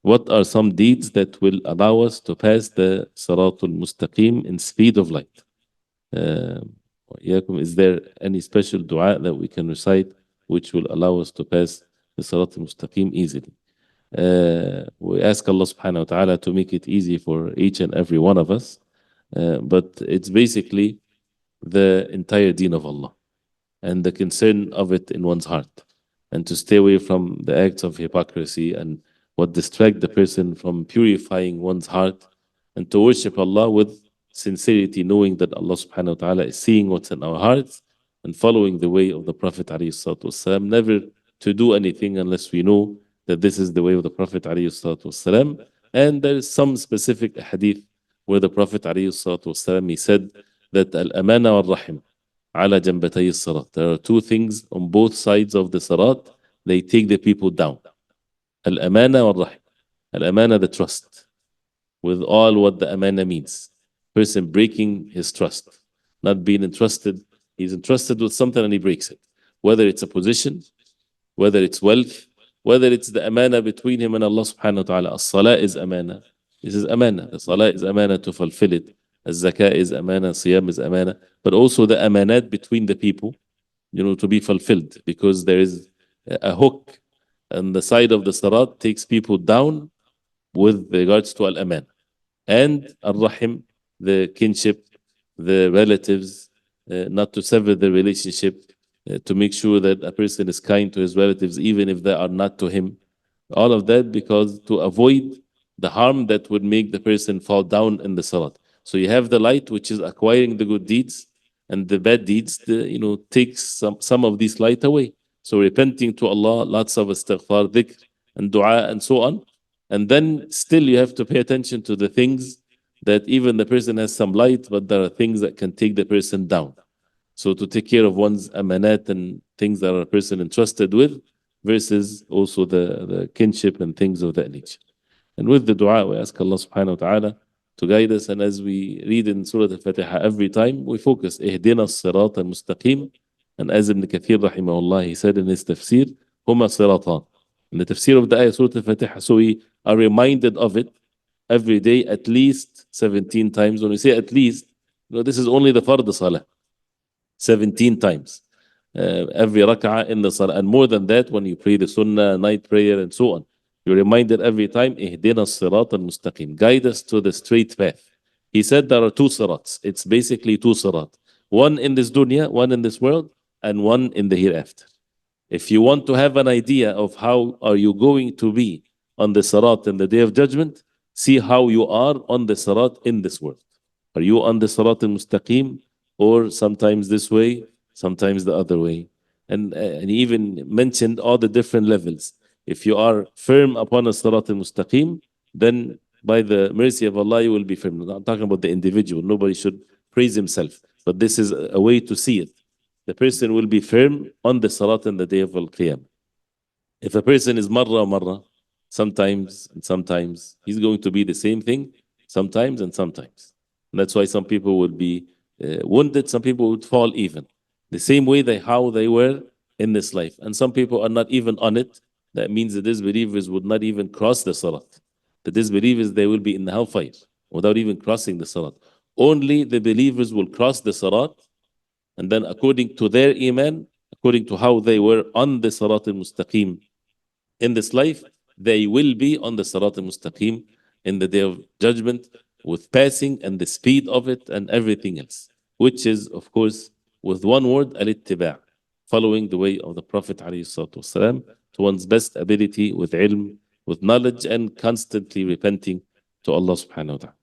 what are some deeds that will allow us to pass the Siratul Mustaqim in speed of light? Is there any special dua that we can recite which will allow us to pass the Siratul Mustaqim easily? We ask Allah subhanahu wa ta'ala to make it easy for each and every one of us. But it's basically the entire deen of Allah and the concern of it in one's heart, and to stay away from the acts of hypocrisy and what distract the person from purifying one's heart, and to worship Allah with sincerity, knowing that Allah subhanahu wa ta'ala is seeing what's in our hearts, and following the way of the Prophet alayhi salatu wasalam, never to do anything unless we know that this is the way of the Prophet alayhi salatu wasalam. And there is some specific hadith where the Prophet alayhi salatu wasalam, he said that al-amana wal-rahim ala jambatay as-sirat. There are two things on both sides of the sirat, they take the people down. Al-amana wal-rahim. Al-amana, the trust, with all what the amana means. Person breaking his trust, not being entrusted. He's entrusted with something and he breaks it. Whether it's a position, whether it's wealth, whether it's the amana between him and Allah subhanahu wa ta'ala. As-salah is amana. This is amana. The salah is amana to fulfill it. As-zakah is amana. Siyam is amana. But also the amanat between the people, to be fulfilled. Because there is a hook on the side of the sirat takes people down with regards to al-aman. And al-rahim, the kinship, the relatives, not to sever the relationship, to make sure that a person is kind to his relatives even if they are not to him. All of that because to avoid the harm that would make the person fall down in the salat. So you have the light, which is acquiring the good deeds, and the bad deeds, takes some of this light away. So repenting to Allah, lots of istighfar, dhikr, and dua, and so on. And then still you have to pay attention to the things that even the person has some light, but there are things that can take the person down. So to take care of one's amanat and things that a person entrusted with, versus also the kinship and things of that nature. And with the dua, we ask Allah subhanahu wa ta'ala to guide us. And as we read in Surah Al-Fatiha every time, we focus, Ihdina as-sirat al-mustaqim. And as Ibn Kathir rahimahullah, he said in his tafsir, Huma siratan. In the tafsir of the ayah, Surah Al-Fatiha, so we are reminded of it every day at least 17 times. When we say at least, this is only the fard salah. 17 times. Every rak'ah in the salah. And more than that, when you pray the sunnah, night prayer, and so on. You're reminded every time, Ihdina as-sirat al-mustaqim. Guide us to the straight path. He said there are two sirats. It's basically two sirat. One in this dunya, one in this world, and one in the hereafter. If you want to have an idea of how are you going to be on the sirat in the day of judgment, see how you are on the sirat in this world. Are you on the sirat al-mustaqim, or sometimes this way, sometimes the other way? And he even mentioned all the different levels. If you are firm upon a sirat al-mustaqim, then by the mercy of Allah, you will be firm. I'm talking about the individual. Nobody should praise himself. But this is a way to see it. The person will be firm on the salat in the day of Al-Qiyamah. If a person is marra, sometimes and sometimes, he's going to be the same thing, sometimes and sometimes. And that's why some people would be wounded, some people would fall even. The same way how they were in this life. And some people are not even on it. That means the disbelievers would not even cross the salat. The disbelievers, they will be in the hellfire without even crossing the salat. Only the believers will cross the salat, and then according to their iman, according to how they were on the salat al-mustaqim in this life, they will be on the salat al-mustaqim in the day of judgment, with passing and the speed of it and everything else, which is, of course, with one word, al-ittiba', following the way of the Prophet ﷺ to one's best ability, with ilm, with knowledge, and constantly repenting to Allah subhanahu wa ta'ala.